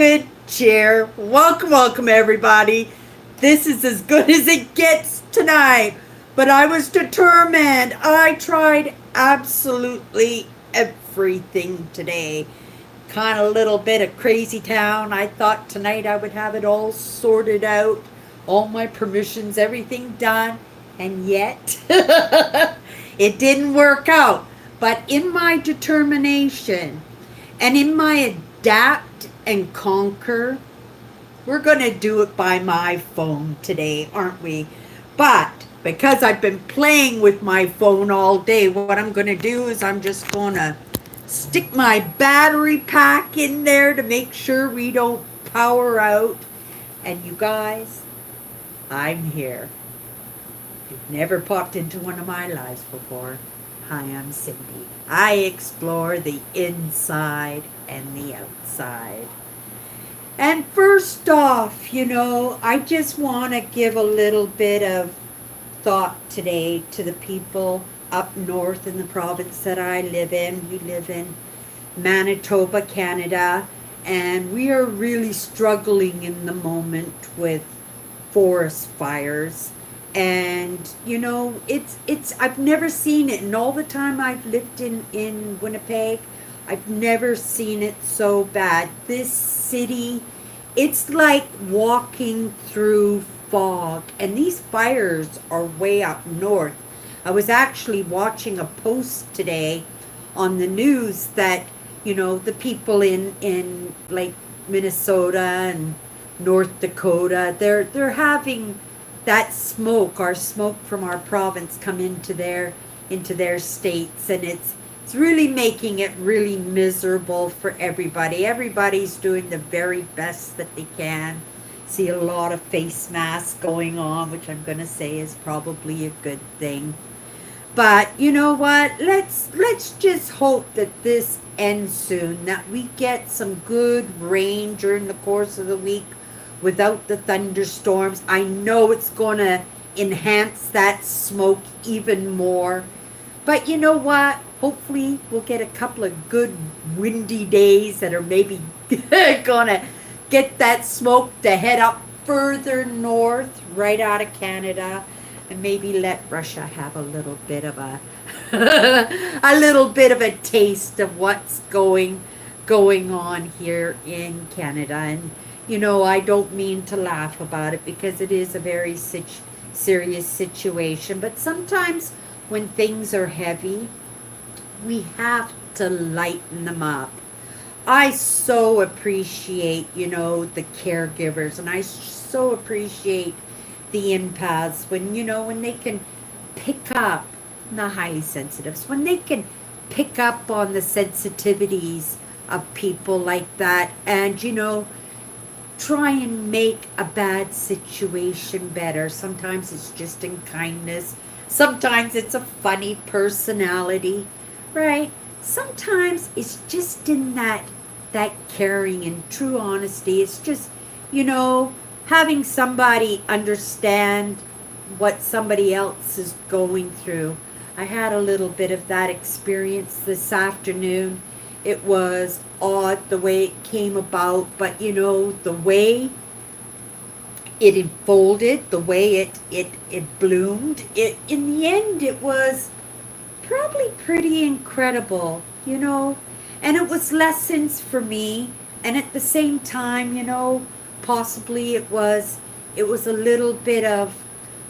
Good cheer. Welcome, everybody. This is as good as it gets tonight. But I was determined. I tried absolutely everything today. Kind of little bit of crazy town. I thought tonight I would have it all sorted out, all my permissions, everything done, and yet it didn't work out. But in my determination and in my adapt and conquer, we're going to do it by my phone today, aren't we? But because I've been playing with my phone all day, what I'm going to do is I'm just going to stick my battery pack in there to make sure we don't power out. And you guys, I'm here. You've never popped into one of my lives before. Hi, I'm Cindy. I explore the inside and the outside. And first off, I just want to give a little bit of thought today to the people up north in the province that I live in. We live in Manitoba, Canada, and we are really struggling in the moment with forest fires. And it's I've never seen it, and all the time I've lived in Winnipeg, I've never seen it so bad. This city, it's like walking through fog, and these fires are way up north. I was actually watching a post today on the news that the people in like Minnesota and North Dakota, they're having that smoke, our smoke from our province, come into their states, and it's really making it really miserable for everybody. Everybody's doing the very best that they can. See a lot of face masks going on, which I'm going to say is probably a good thing. But you know what? Let's just hope that this ends soon, that we get some good rain during the course of the week without the thunderstorms. I know it's going to enhance that smoke even more. But you know what? Hopefully we'll get a couple of good windy days that are maybe going to get that smoke to head up further north, right out of Canada, and maybe let Russia have a little bit of a a little bit of a taste of what's going on here in Canada. And I don't mean to laugh about it because it is a very serious situation. But sometimes when things are heavy, we have to lighten them up. I so appreciate, the caregivers, and I so appreciate the empaths when they can pick up the highly sensitives, when they can pick up on the sensitivities of people like that, and try and make a bad situation better. Sometimes it's just in kindness. Sometimes it's a funny personality, right? Sometimes it's just in that caring and true honesty. It's just, having somebody understand what somebody else is going through. I had a little bit of that experience this afternoon. It was odd the way it came about, but the way it unfolded, the way it bloomed, in the end it was probably pretty incredible, and it was lessons for me, and at the same time, possibly it was a little bit of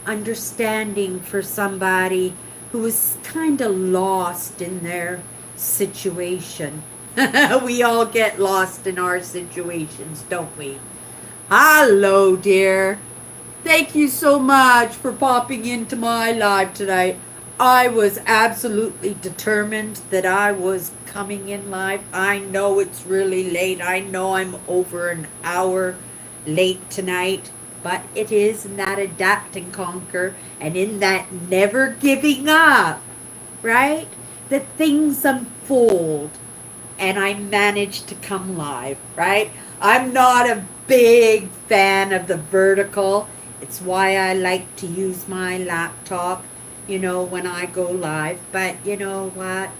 understanding for somebody who was kind of lost in their situation. We all get lost in our situations, don't we? Hello, dear. Thank you so much for popping into my live tonight. I was absolutely determined that I was coming in live. I know it's really late. I know I'm over an hour late tonight, but it is in that adapt and conquer and in that never giving up, right? That things unfold and I manage to come live, right? I'm not a big fan of the vertical. It's why I like to use my laptop, when I go live. But you know what?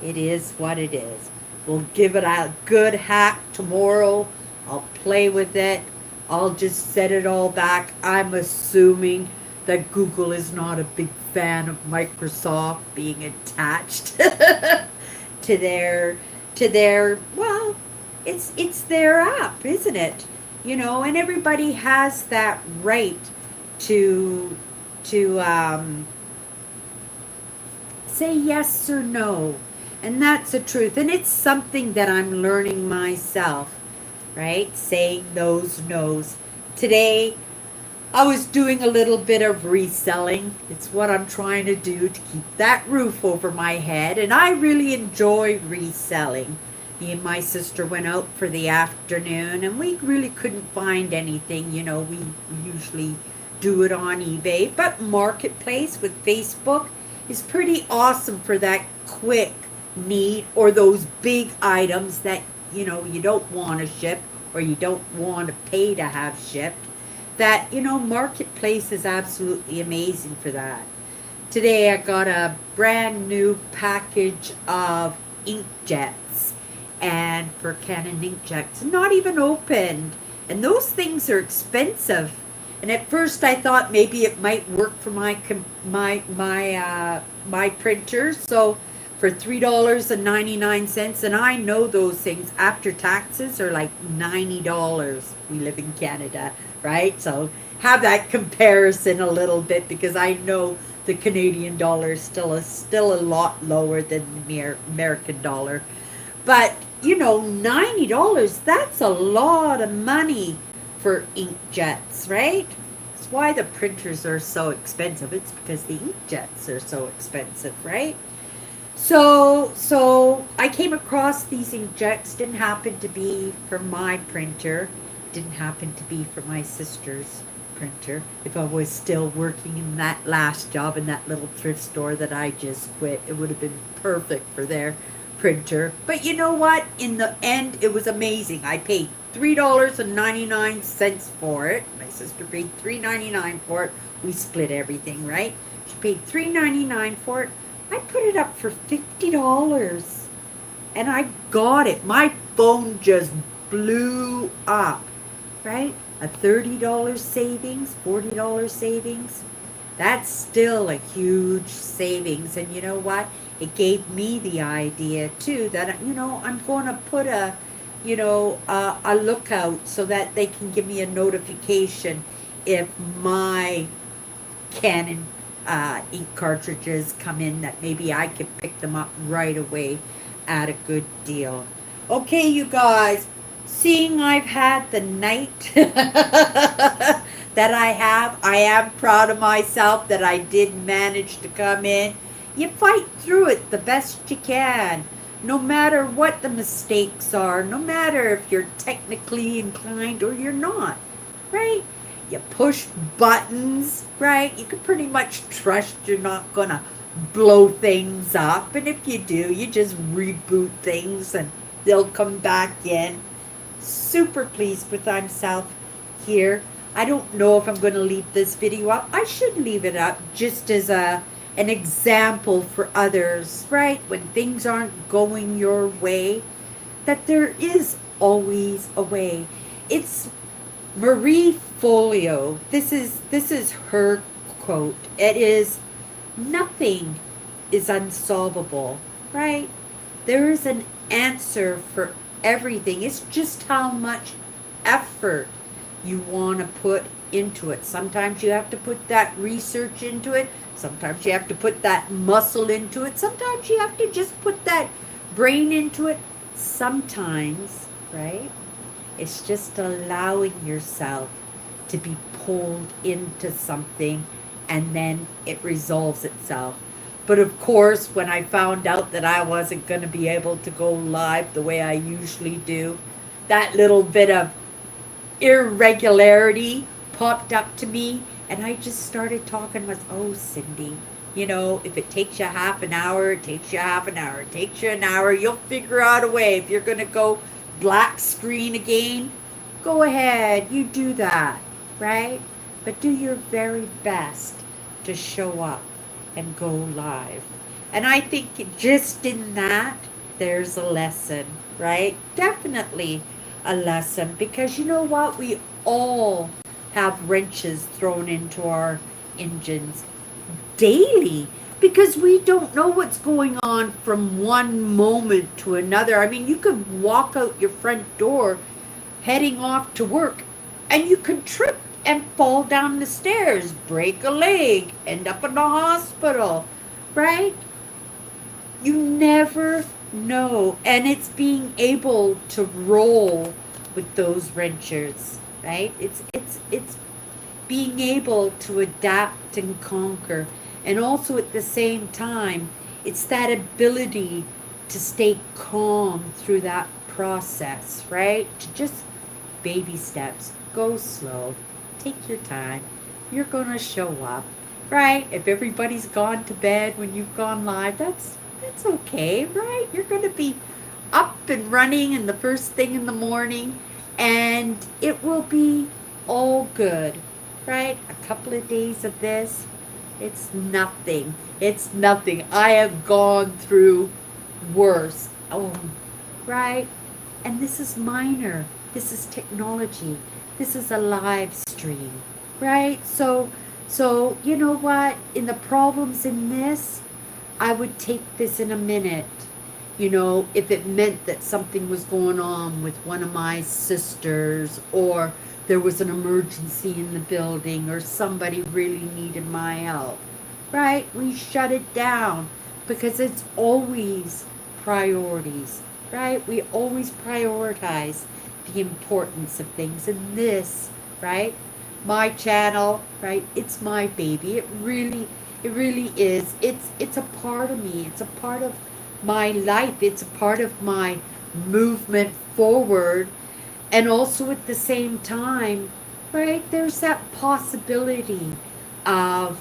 It is what it is. We'll give it a good hack tomorrow. play with it. I'll just set it all back. I'm assuming that Google is not a big fan of Microsoft being attached to their well, it's their app, isn't it? And everybody has that right to to say yes or no. And that's the truth. And it's something that I'm learning myself, right? Saying those no's. Today, I was doing a little bit of reselling. It's what I'm trying to do to keep that roof over my head. And I really enjoy reselling. Me and my sister went out for the afternoon and we really couldn't find anything. We usually do it on eBay. But Marketplace with Facebook is pretty awesome for that quick need or those big items that you don't want to ship or you don't want to pay to have shipped. That Marketplace is absolutely amazing for that. Today I got a brand new package of inkjets, and for Canon inkjets, not even opened, and those things are expensive. And at first I thought maybe it might work for my printer. So for $3.99, and I know those things after taxes are like $90. We live in Canada, right? So have that comparison a little bit, because I know the Canadian dollar is still a lot lower than the American dollar. But $90, that's a lot of money for inkjets, right? That's why the printers are so expensive. It's because the inkjets are so expensive, right? So I came across these inkjets. Didn't happen to be for my printer. Didn't happen to be for my sister's printer. If I was still working in that last job in that little thrift store that I just quit, it would have been perfect for their printer. But you know what? In the end, it was amazing. I paid $3.99 for it. My sister paid $3.99 for it. We split everything, right? She paid $3.99 for it. I put it up for $50, and I got it. My phone just blew up, right? A $30 savings, $40 savings. That's still a huge savings. And you know what? It gave me the idea too that I'm going to put a lookout so that they can give me a notification if my Canon ink cartridges come in, that maybe I can pick them up right away at a good deal. Okay, you guys, seeing I've had the night that I am proud of myself that I did manage to come in. You fight through it the best you can, no matter what the mistakes are, no matter if you're technically inclined or you're not, right? You push buttons, right? You can pretty much trust you're not going to blow things up. And if you do, you just reboot things and they'll come back in. Super pleased with myself here. I don't know if I'm going to leave this video up. I should leave it up just as an example for others, right? When things aren't going your way, that there is always a way. It's Marie Folio. This is her quote. It is, nothing is unsolvable, right? There is an answer for everything. It's just how much effort you want to put into it. Sometimes you have to put that research into it. Sometimes you have to put that muscle into it. Sometimes you have to just put that brain into it. Sometimes, right? It's just allowing yourself to be pulled into something, and then it resolves itself. But of course, when I found out that I wasn't going to be able to go live the way I usually do, that little bit of irregularity popped up to me, and I just started talking with, oh, Cindy, if it takes you half an hour, it takes you half an hour. It takes you an hour, you'll figure out a way. If you're going to go black screen again, go ahead, you do that, right? But do your very best to show up and go live. And I think just in that, there's a lesson, right? Definitely. a lesson, because you know what? We all have wrenches thrown into our engines daily, because we don't know what's going on from one moment to another. I mean, you could walk out your front door heading off to work, and you could trip and fall down the stairs, break a leg, end up in the hospital, right? You never know. And it's being able to roll with those wrenches, right? It's being able to adapt and conquer. And also at the same time, it's that ability to stay calm through that process, right? To just baby steps, go slow, take your time. You're going to show up, right? If everybody's gone to bed when you've gone live, that's okay, right? You're going to be up and running in the first thing in the morning, and it will be all good, right? A couple of days of this, it's nothing. It's nothing. I have gone through worse. Oh, right? And this is minor. This is technology. This is a live stream, right? So you know what? In the problems in this, I would take this in a minute. You know, if it meant that something was going on with one of my sisters, or there was an emergency in the building, or somebody really needed my help, right? We shut it down, because it's always priorities, right? We always prioritize the importance of things. And this, right? My channel, right? It's my baby. It really is. It's a part of me. It's a part of my life. It's a part of my movement forward. And also at the same time, right, there's that possibility of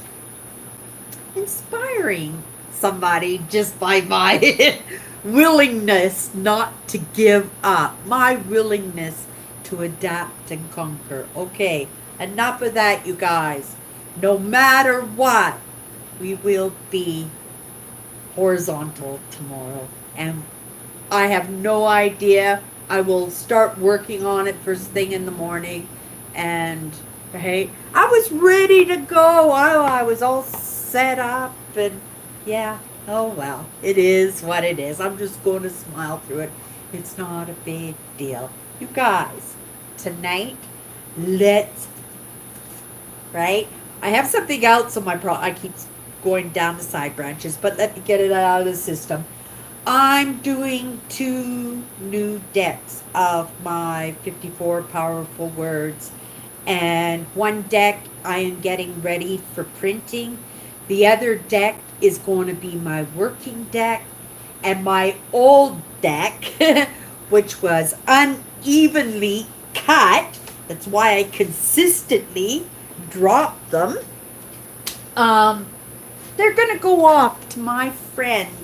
inspiring somebody just by my willingness not to give up, my willingness to adapt and conquer. Okay, enough of that, you guys. No matter what, we will be horizontal tomorrow. And I have no idea. I will start working on it first thing in the morning. And, hey, I was ready to go. I was all set up. And, yeah, oh well. It is what it is. I'm just going to smile through it. It's not a big deal. You guys, tonight, let's, right? I have something else on my I keep going down the side branches, but let me get it out of the system. I'm doing 2 new decks of my 54 powerful words, and one deck I am getting ready for printing. The other deck is going to be my working deck, and my old deck, which was unevenly cut, that's why I consistently drop them. They're going to go off to my friend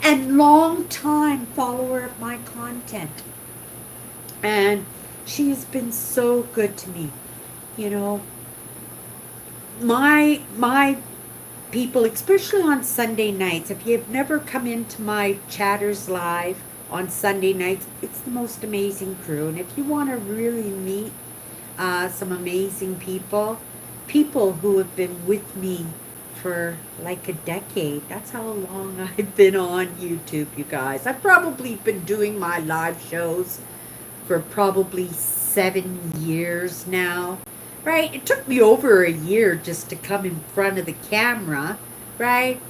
and long-time follower of my content. And she has been so good to me. You know, my people, especially on Sunday nights, if you've never come into my chatters live on Sunday nights, it's the most amazing crew. And if you want to really meet some amazing people who have been with me for like a decade. That's how long I've been on YouTube, you guys. I've probably been doing my live shows for probably 7 years now, right? It took me over a year just to come in front of the camera, right?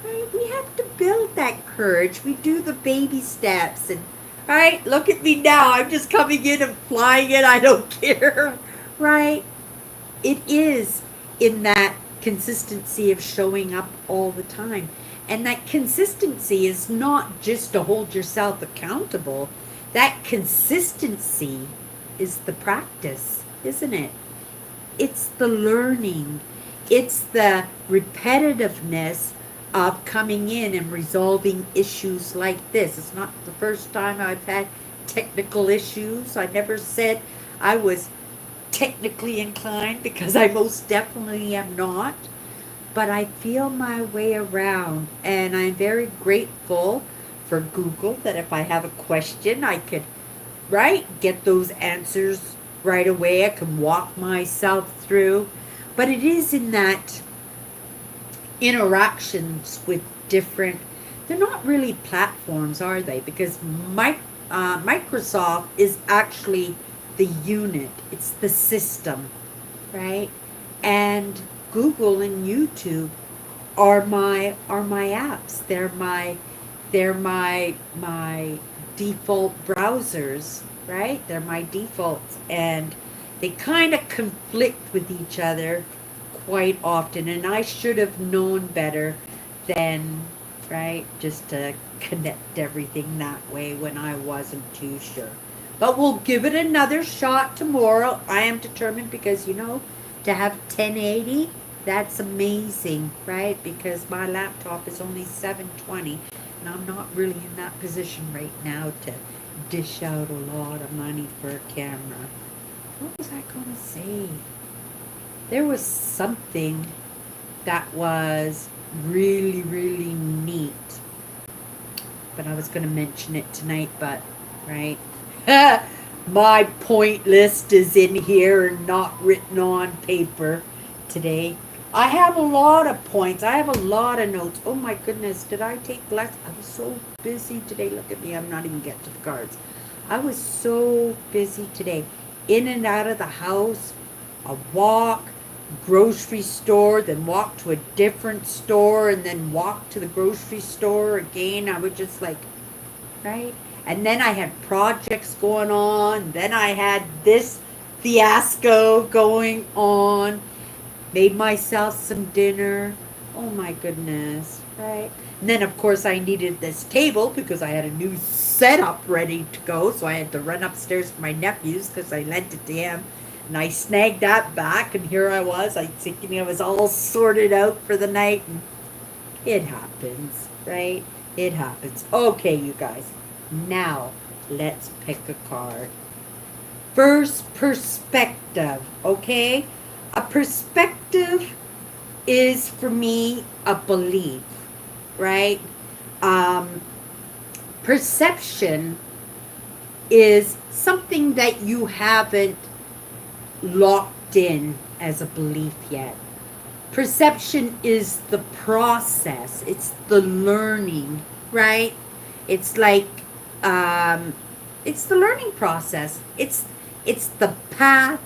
Right? We have to build that courage. We do the baby steps, and right, look at me now. I'm just coming in and flying in. I don't care, right? It is in that consistency of showing up all the time. And that consistency is not just to hold yourself accountable. That consistency is the practice, isn't it? It's the learning. It's the repetitiveness of coming in and resolving issues like this. It's not the first time I've had technical issues. I never said I was technically inclined, because I most definitely am not. But I feel my way around, and I'm very grateful for Google, that if I have a question, I could right, get those answers right away. I can walk myself through. But it is in that interactions with different, they're not really platforms, are they? Because Microsoft is actually the unit, it's the system, right? And Google and YouTube are my apps. They're my default browsers, right? They're my defaults, and they kind of conflict with each other quite often. And I should have known better than, right, just to connect everything that way when I wasn't too sure. But we'll give it another shot tomorrow. I am determined because, to have 1080, that's amazing, right? Because my laptop is only 720, and I'm not really in that position right now to dish out a lot of money for a camera. What was I going to say? There was something that was really, really neat, but I was going to mention it tonight, but, right? My point list is in here and not written on paper today. I have a lot of points. I have a lot of notes. Oh my goodness, did I take less? I was so busy today. Look at me. I'm not even getting to the cards. I was so busy today. In and out of the house, a walk, grocery store, then walk to a different store, and then walk to the grocery store again. I was just like, right? And then I had projects going on. Then I had this fiasco going on. Made myself some dinner. Oh my goodness, right? And then, of course, I needed this table because I had a new setup ready to go. So I had to run upstairs to my nephew's because I lent it to him. And I snagged that back, and here I was. I thinking I was all sorted out for the night. And it happens, right? It happens. Okay, you guys. Now, let's pick a card. First, perspective, okay? A perspective is, for me, a belief, right? Um, Perception is something that you haven't locked in as a belief yet. Perception is the process, it's the learning, right? It's like, it's the learning process. It's the path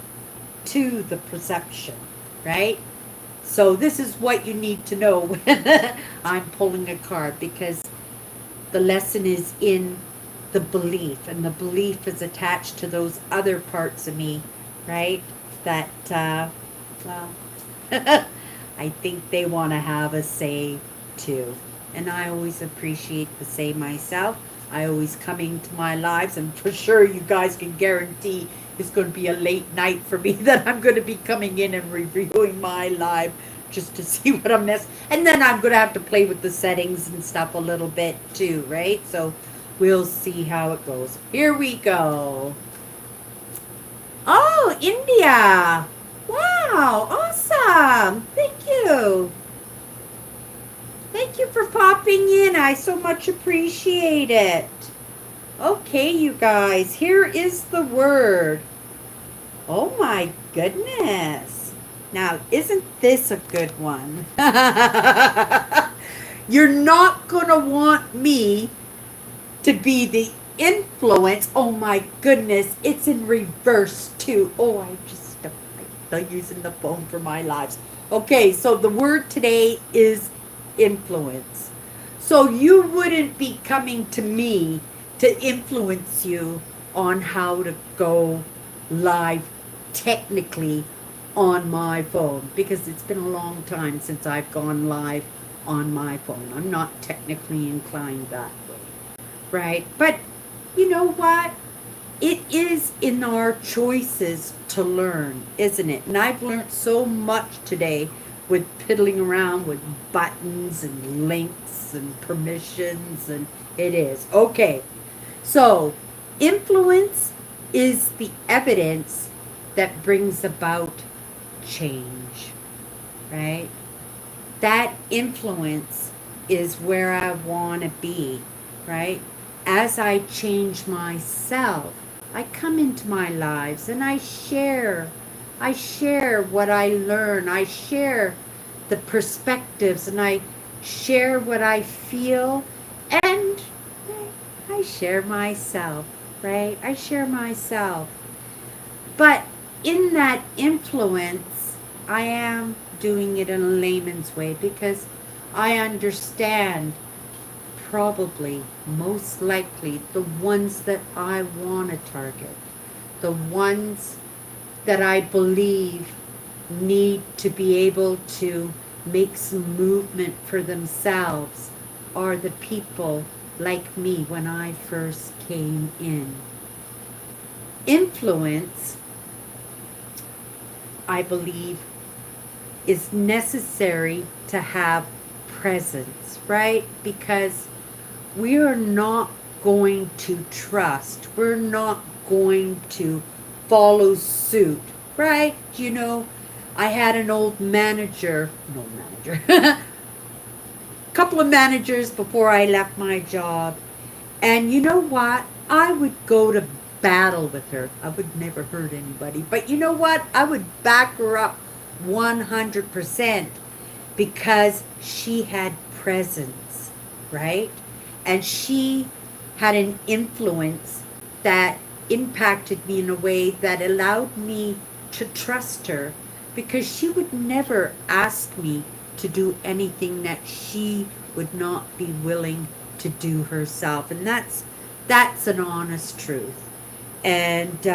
to the perception, right? So this is what you need to know when I'm pulling a card, because the lesson is in the belief, and the belief is attached to those other parts of me, right? That, well, I think they want to have a say too. And I always appreciate the say myself. I always come into my lives, and for sure you guys can guarantee it's going to be a late night for me that I'm going to be coming in and reviewing my live just to see what I'm missing. And then I'm going to have to play with the settings and stuff a little bit too, right? So we'll see how it goes. Here we go. Oh, India. Wow, awesome. Thank you. Thank you for popping in. I so much appreciate it. Okay, you guys, here is the word. Oh my goodness. Now, isn't this a good one? You're not going to want me to be the influence. Oh my goodness, it's in reverse too. Oh, I'm using the phone for my lives. Okay, so the word today is influence. So you wouldn't be coming to me to influence you on how to go live technically on my phone, because it's been a long time since I've gone live on my phone. I'm not technically inclined that way, right? But you know what? It is in our choices to learn, isn't it? And I've learned so much today with piddling around with buttons and links and permissions, and it is. Okay, so influence is the evidence that brings about change, right? That influence is where I want to be, right? As I change myself, I come into my lives and I share. I share what I learn. I share the perspectives and I share what I feel and I share myself, right? I share myself. But in that influence, I am doing it in a layman's way because I understand probably, most likely, the ones that I want to target, the ones that I believe need to be able to make some movement for themselves are the people like me when I first came in. Influence, I believe, is necessary to have presence, right? Because we are not going to trust, we're not going to follow suit, right? I had an old manager, no manager, couple of managers before I left my job. And you know what? I would go to battle with her. I would never hurt anybody. But you know what? I would back her up 100% because she had presence, right? And she had an influence that impacted me in a way that allowed me to trust her because she would never ask me to do anything that she would not be willing to do herself. And that's an honest truth. And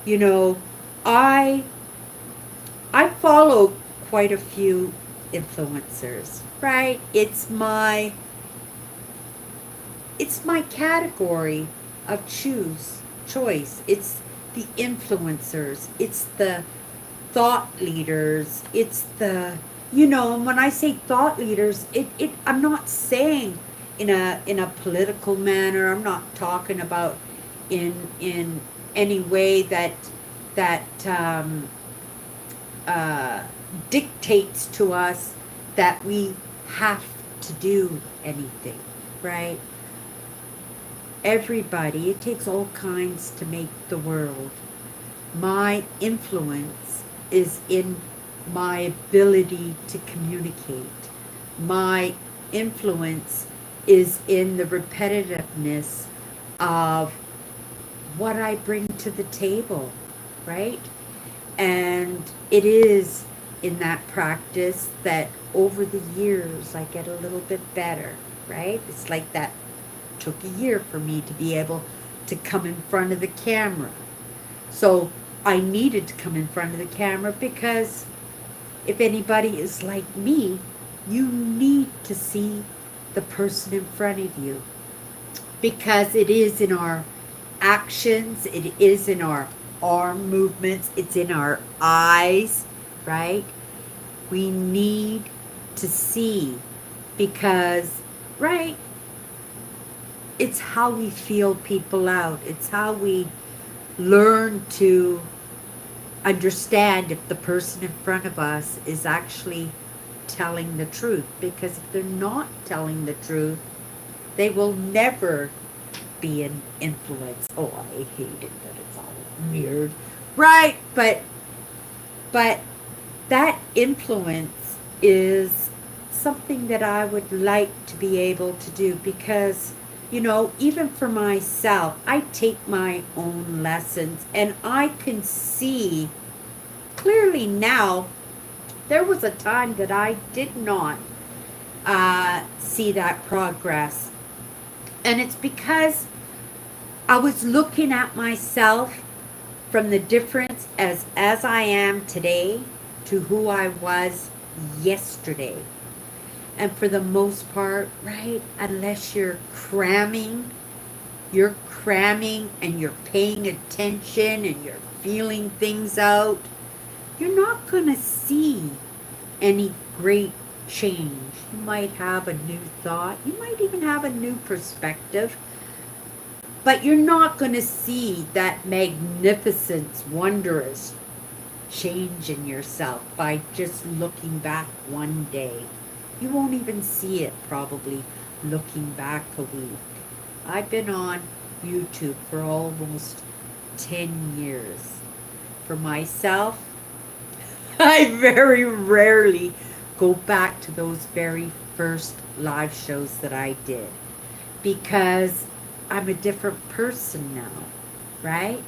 you know, I I follow quite a few influencers, right? It's my category of choice. It's the influencers, it's the thought leaders, it's the and when I say thought leaders, I'm not saying in a political manner. I'm not talking about in any way that uh, dictates to us that we have to do anything, right? Everybody, it takes all kinds to make the world. My influence is in my ability to communicate. My influence is in the repetitiveness of what I bring to the table, right? And it is in that practice that over the years I get a little bit better, right? It's like that took a year for me to be able to come in front of the camera. So I needed to come in front of the camera because if anybody is like me, you need to see the person in front of you because it is in our actions, it is in our arm movements, it's in our eyes, right? We need to see because, right, it's how we feel people out. It's how we learn to understand if the person in front of us is actually telling the truth. Because if they're not telling the truth, they will never be an influence. Oh, I hate it that it's all weird. Right, but that influence is something that I would like to be able to do because even for myself, I take my own lessons and I can see clearly now there was a time that I did not see that progress. And it's because I was looking at myself from the difference as I am today to who I was yesterday. And for the most part, right, unless you're cramming and you're paying attention and you're feeling things out, you're not going to see any great change. You might have a new thought, you might even have a new perspective, but you're not going to see that magnificent, wondrous change in yourself by just looking back one day. You won't even see it probably looking back a week. I've been on YouTube for almost 10 years. For myself, I very rarely go back to those very first live shows that I did because I'm a different person now, right?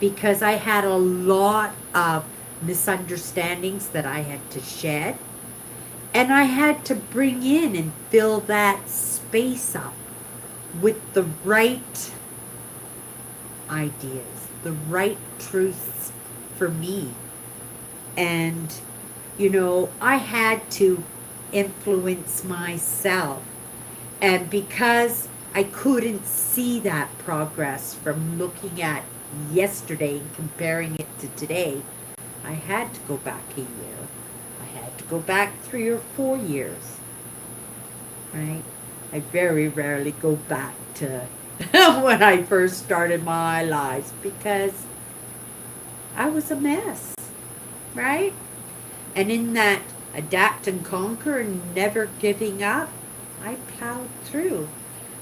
Because I had a lot of misunderstandings that I had to shed, and I had to bring in and fill that space up with the right ideas, the right truths for me. And, I had to influence myself. And because I couldn't see that progress from looking at yesterday and comparing it to today, I had to go back a year. I had to go back 3 or 4 years, right? I very rarely go back to when I first started my lives because I was a mess, right? And in that adapt and conquer and never giving up, I plowed through,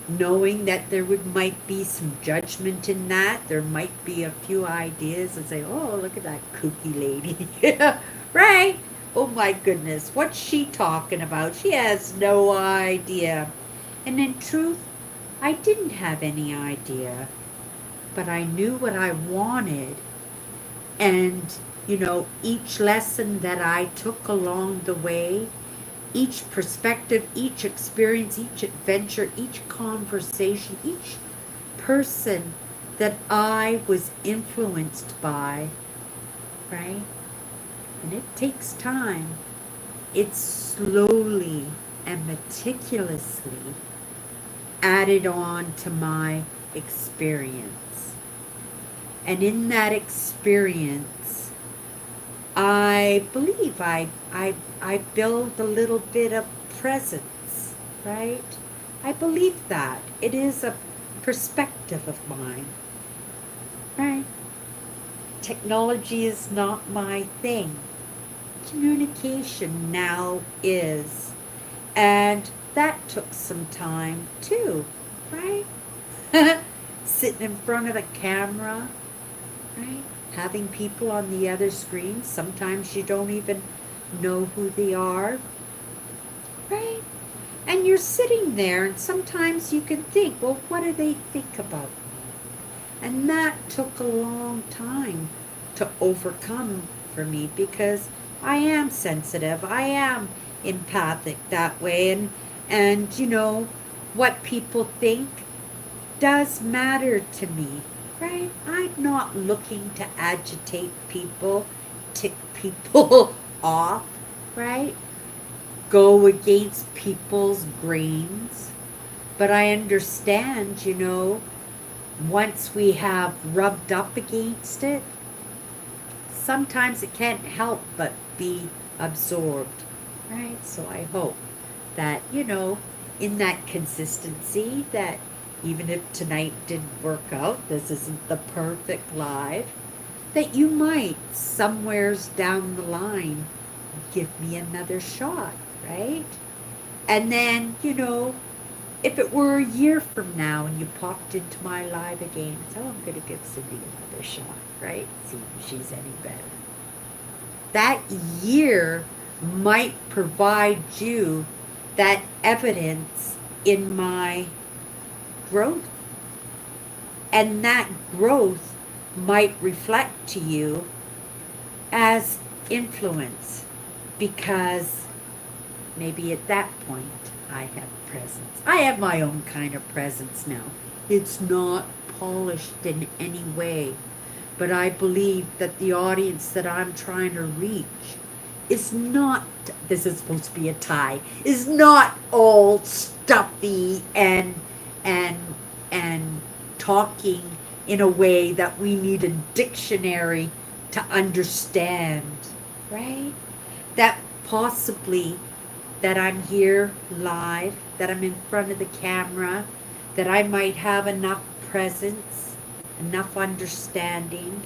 knowing that might be some judgment in that. There might be a few ideas and say, oh, look at that kooky lady. Right? Oh my goodness, what's she talking about? She has no idea. And in truth, I didn't have any idea, but I knew what I wanted. And, each lesson that I took along the way, each perspective, each experience, each adventure, each conversation, each person that I was influenced by, right? And it takes time. It's slowly and meticulously added on to my experience. And in that experience, I believe I build a little bit of presence, right? I believe that. It is a perspective of mine, right? Technology is not my thing. Communication now is. And that took some time too, right? Sitting in front of a camera, right? Having people on the other screen. Sometimes you don't even know who they are, right? And you're sitting there, and sometimes you can think, well, what do they think about me? And that took a long time to overcome for me because I am sensitive. I am empathic that way. And what people think does matter to me, right? I'm not looking to agitate people, tick people off, right? Go against people's grains. But I understand, once we have rubbed up against it, sometimes it can't help but be absorbed, right? So I hope that, in that consistency, that even if tonight didn't work out, this isn't the perfect live, that you might, somewheres down the line, give me another shot, right? And then, if it were a year from now and you popped into my live again, so I'm going to give Cindy another shot, right? See if she's any better. That year might provide you that evidence in my growth. And that growth might reflect to you as influence because maybe at that point I have presence. I have my own kind of presence now. It's not polished in any way, but I believe that the audience that I'm trying to reach is not, this is supposed to be a tie, is not all stuffy and talking in a way that we need a dictionary to understand, right? That possibly that I'm here live, that I'm in front of the camera, that I might have enough presence, enough understanding,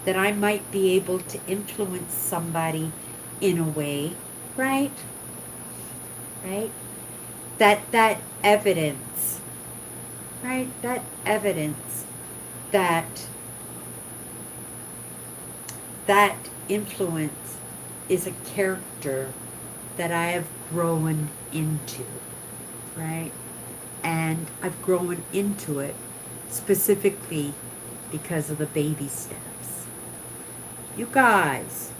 that I might be able to influence somebody in a way, right? Right? That evidence, right? That evidence that that influence is a character that I have grown into, right? And I've grown into it specifically because of the baby steps. You guys,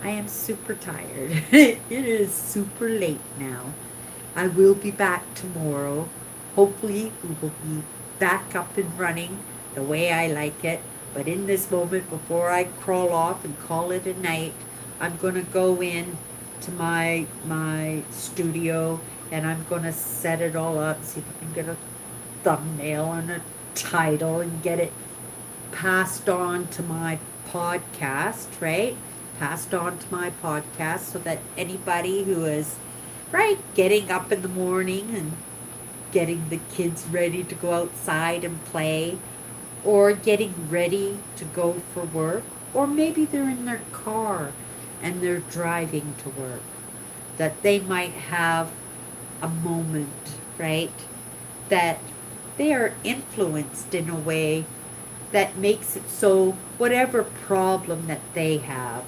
I am super tired. It is super late now. I will be back tomorrow. Hopefully, we will be back up and running the way I like it. But in this moment, before I crawl off and call it a night, I'm going to go in to my studio and I'm going to set it all up, see if I can get a thumbnail and a title and get it passed on to my podcast, right? Passed on to my podcast so that anybody who is, right, getting up in the morning and getting the kids ready to go outside and play, or getting ready to go for work, or maybe they're in their car and they're driving to work, that they might have a moment, right, that they are influenced in a way that makes it so whatever problem that they have,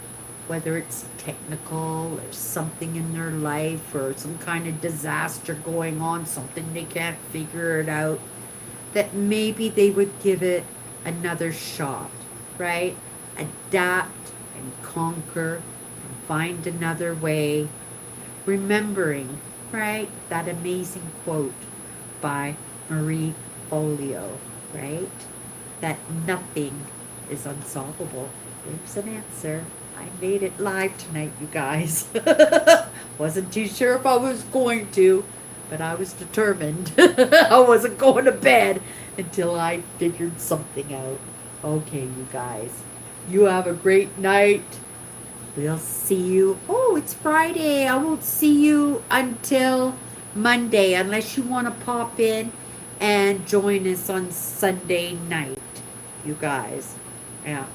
whether it's technical or something in their life or some kind of disaster going on, something they can't figure it out, that maybe they would give it another shot, right? Adapt and conquer and find another way, remembering, right, that amazing quote by Marie Folio, right? That nothing is unsolvable. There's an answer. I made it live tonight, you guys. Wasn't too sure if I was going to, but I was determined. I wasn't going to bed until I figured something out. Okay, you guys. You have a great night. We'll see you. Oh, it's Friday. I won't see you until Monday unless you want to pop in and join us on Sunday night, you guys. Yeah.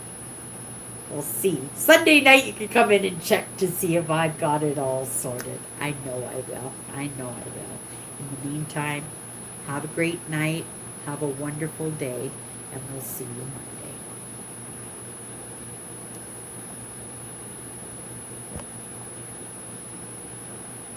We'll see. Sunday night you can come in and check to see if I've got it all sorted. I know I will. I know I will. In the meantime, have a great night. Have a wonderful day. And we'll see you Monday.